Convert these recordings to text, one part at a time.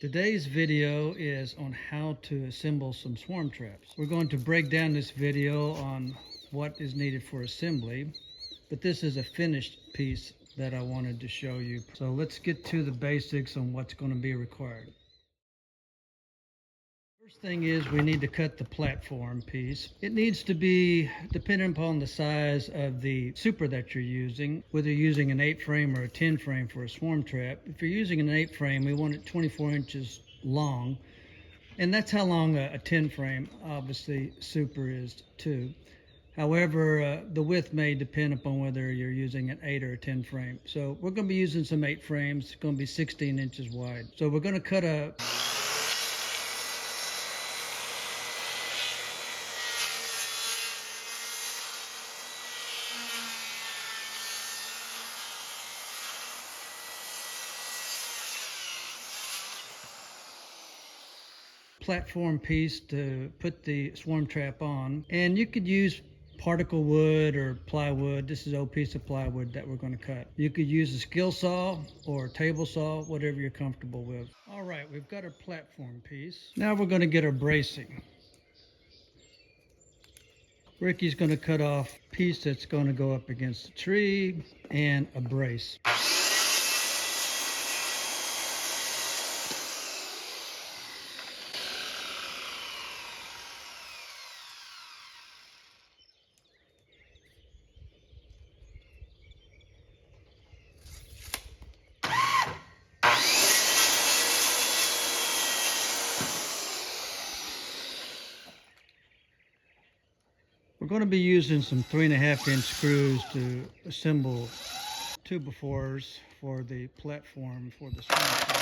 Today's video is on how to assemble some swarm traps. We're going to break down this video on what is needed for assembly, but this is a finished piece that I wanted to show you. So let's get to the basics on what's going to be required. First thing is we need to cut the platform piece. It needs to be dependent upon the size of the super that you're using, whether you're using an 8 frame or a 10 frame for a swarm trap. If you're using an 8 frame, we want it 24 inches long, and that's how long a 10 frame obviously super is too. However, the width may depend upon whether you're using an 8 or a 10 frame. So we're going to be using some 8 frames. It's going to be 16 inches wide. So we're going to cut a platform piece to put the swarm trap on, and you could use particle wood or plywood. This is an old piece of plywood that we're going to cut. You could use a skill saw or a table saw, whatever you're comfortable with. All right, we've got our platform piece. Now we're going to get our bracing. Ricky's going to cut off a piece that's going to go up against the tree and a brace. We're going to be using some 3.5-inch screws to assemble 2x4s for the platform for the swarm trap.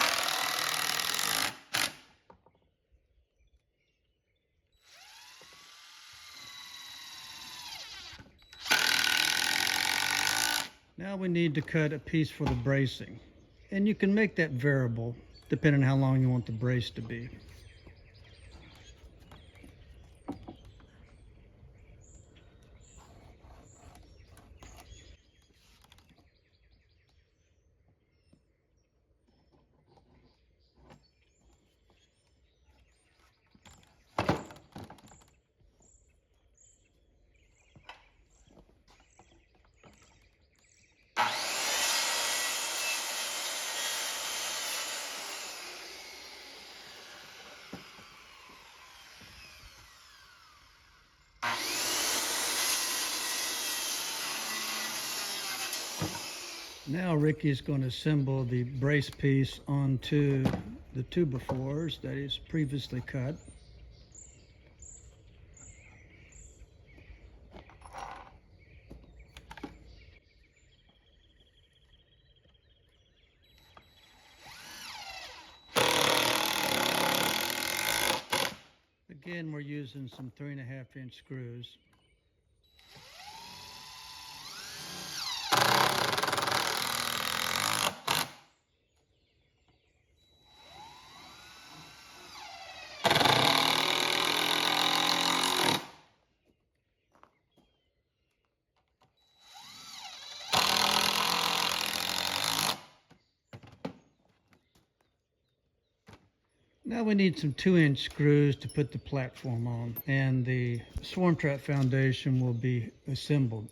Now we need to cut a piece for the bracing, and you can make that variable depending on how long you want the brace to be. Now Ricky's going to assemble the brace piece onto the 2x4s that is previously cut. Again, we're using some 3.5-inch screws. Now we need some 2-inch screws to put the platform on, and the swarm trap foundation will be assembled.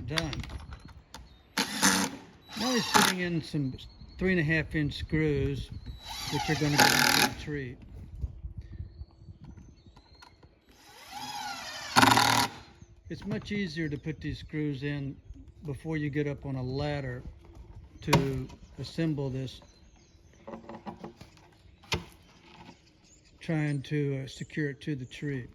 Done. Now he's putting in some 3.5-inch screws, which are going to go into the tree. It's much easier to put these screws in before you get up on a ladder to assemble this trying to secure it to the tree.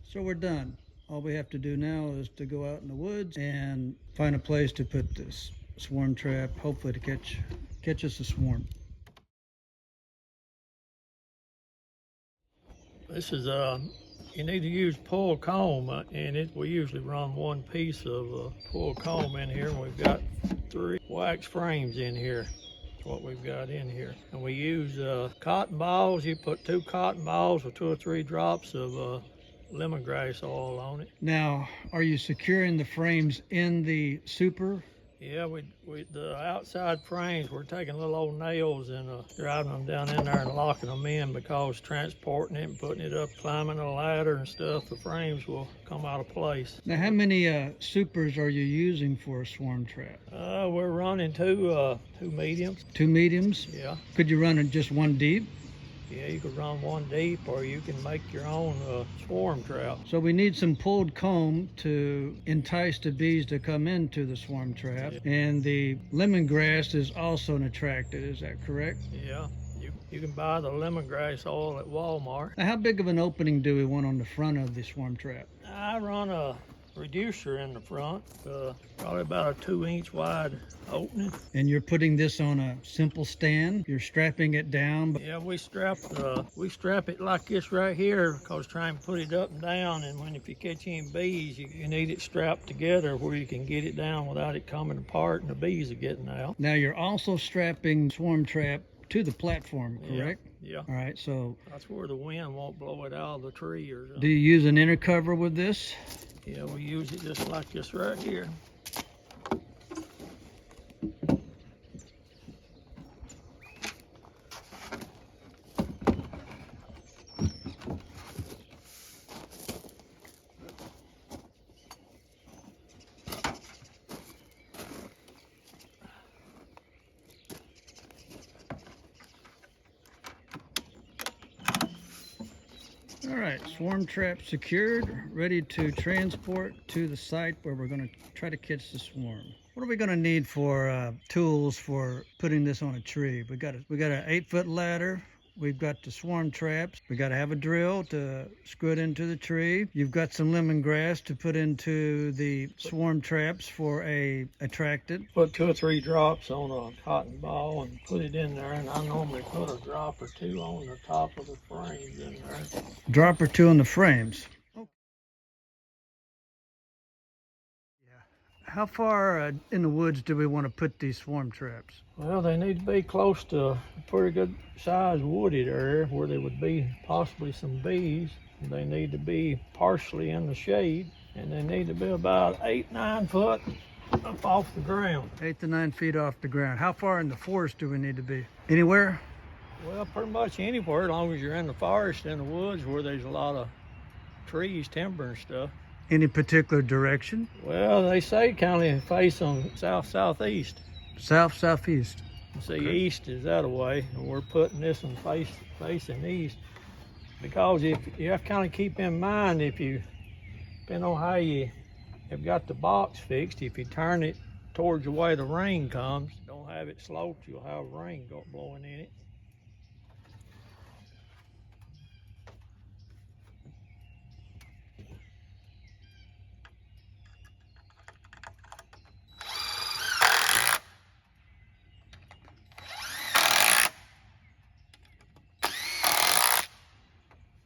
So we're done. All we have to do now is to go out in the woods and find a place to put this swarm trap, hopefully to catch us a swarm. This is you need to use pull comb in it. We usually run one piece of pull comb in here, and we've got 3 wax frames in here. That's what we've got in here. And we use cotton balls. You put 2 cotton balls with 2 or 3 drops of lemongrass oil on it. Now, are you securing the frames in the super? Yeah, we the outside frames, we're taking little old nails and driving them down in there and locking them in, because transporting it and putting it up, climbing a ladder and stuff, the frames will come out of place. Now, how many supers are you using for a swarm trap? We're running two mediums. 2 mediums? Yeah. Could you run it just 1 deep? Yeah, you could run 1 deep, or you can make your own swarm trap. So we need some pulled comb to entice the bees to come into the swarm trap. Yeah. And the lemongrass is also an attractant, is that correct? Yeah, you can buy the lemongrass oil at Walmart. Now, how big of an opening do we want on the front of the swarm trap? I run a reducer in the front, probably about a 2-inch wide opening. And you're putting this on a simple stand? You're strapping it down? Yeah, we strap it like this right here, because trying to put it up and down, and if you catch any bees, you need it strapped together where you can get it down without it coming apart and the bees are getting out. Now you're also strapping swarm trap to the platform, correct? Yeah. All right, so That's where the wind won't blow it out of the tree or something. do you use an inner cover with this? Yeah, we use it just like this right here. All right, swarm trap secured, ready to transport to the site where we're going to try to catch the swarm. What are we going to need for tools for putting this on a tree? We got an 8-foot ladder. We've got the swarm traps. We got to have a drill to screw it into the tree. You've got some lemongrass to put into the swarm traps for a attractant. Put 2 or 3 drops on a cotton ball and put it in there, and I normally put a drop or 2 on the top of the frames in there. Drop or 2 on the frames. How far in the woods do we want to put these swarm traps? Well, they need to be close to a pretty good sized wooded area where there would be possibly some bees. They need to be partially in the shade, and they need to be about 8-9 foot up off the ground. 8 to 9 feet off the ground. How far in the forest do we need to be? Anywhere? Well, pretty much anywhere, as long as you're in the forest, in the woods where there's a lot of trees, timber and stuff. Any particular direction? Well, they say kind of face on south-southeast. South-southeast. See, okay. East is that way, and we're putting this one facing east, because if you have to kind of keep in mind, depending on how you have got the box fixed, if you turn it towards the way the rain comes, don't have it sloped, you'll have rain blowing in it.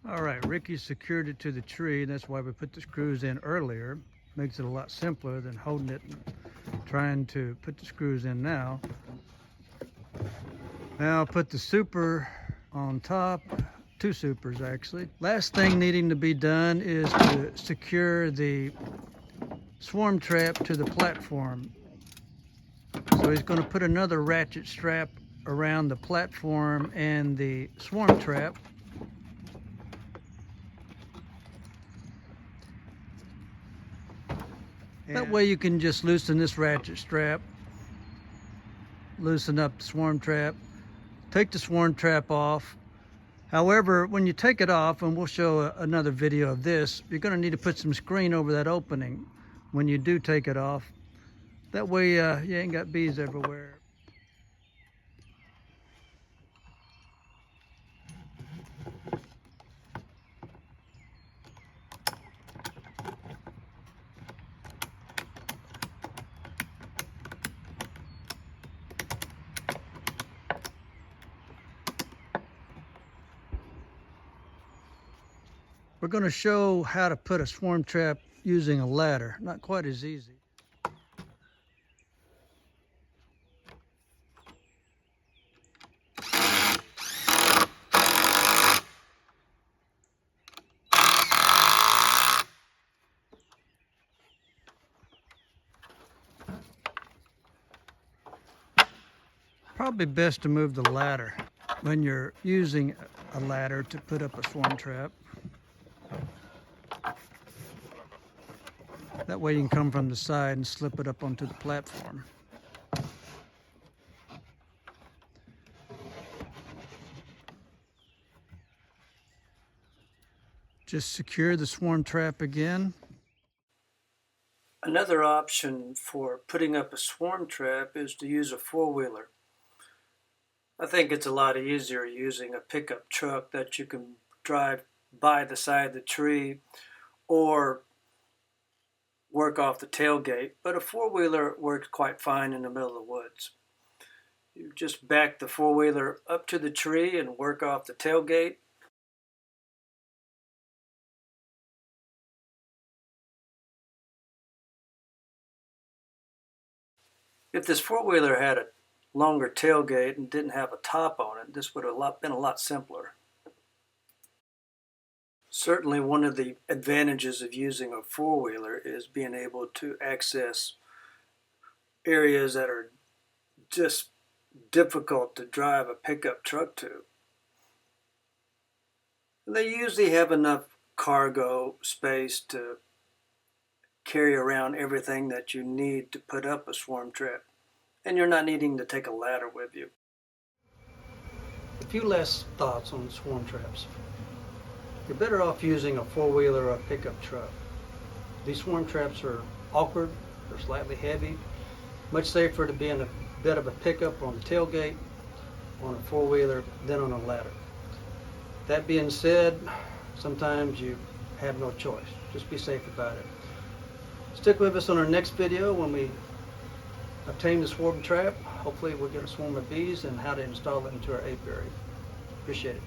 All right, Ricky secured it to the tree, and that's why we put the screws in earlier. Makes it a lot simpler than holding it and trying to put the screws in now. Now I'll put the super on top, 2 supers actually. Last thing needing to be done is to secure the swarm trap to the platform. So he's going to put another ratchet strap around the platform and the swarm trap. That way you can just loosen this ratchet strap, loosen up the swarm trap, take the swarm trap off. However, when you take it off, and we'll show another video of this, you're going to need to put some screen over that opening when you do take it off. That way you ain't got bees everywhere. We're going to show how to put a swarm trap using a ladder. Not quite as easy. Probably best to move the ladder when you're using a ladder to put up a swarm trap. That way you can come from the side and slip it up onto the platform. Just secure the swarm trap again. Another option for putting up a swarm trap is to use a four-wheeler. I think it's a lot easier using a pickup truck that you can drive by the side of the tree or work off the tailgate, but a four-wheeler works quite fine in the middle of the woods. You just back the four-wheeler up to the tree and work off the tailgate. If this four-wheeler had a longer tailgate and didn't have a top on it, this would have been a lot simpler. Certainly one of the advantages of using a four-wheeler is being able to access areas that are just difficult to drive a pickup truck to. They usually have enough cargo space to carry around everything that you need to put up a swarm trap, and you're not needing to take a ladder with you. A few last thoughts on swarm traps. You're better off using a four-wheeler or a pickup truck. These swarm traps are awkward, they're slightly heavy, much safer to be in a bit of a pickup on the tailgate, on a four-wheeler, than on a ladder. That being said, sometimes you have no choice. Just be safe about it. Stick with us on our next video when we obtain the swarm trap. Hopefully we'll get a swarm of bees and how to install it into our apiary. Appreciate it.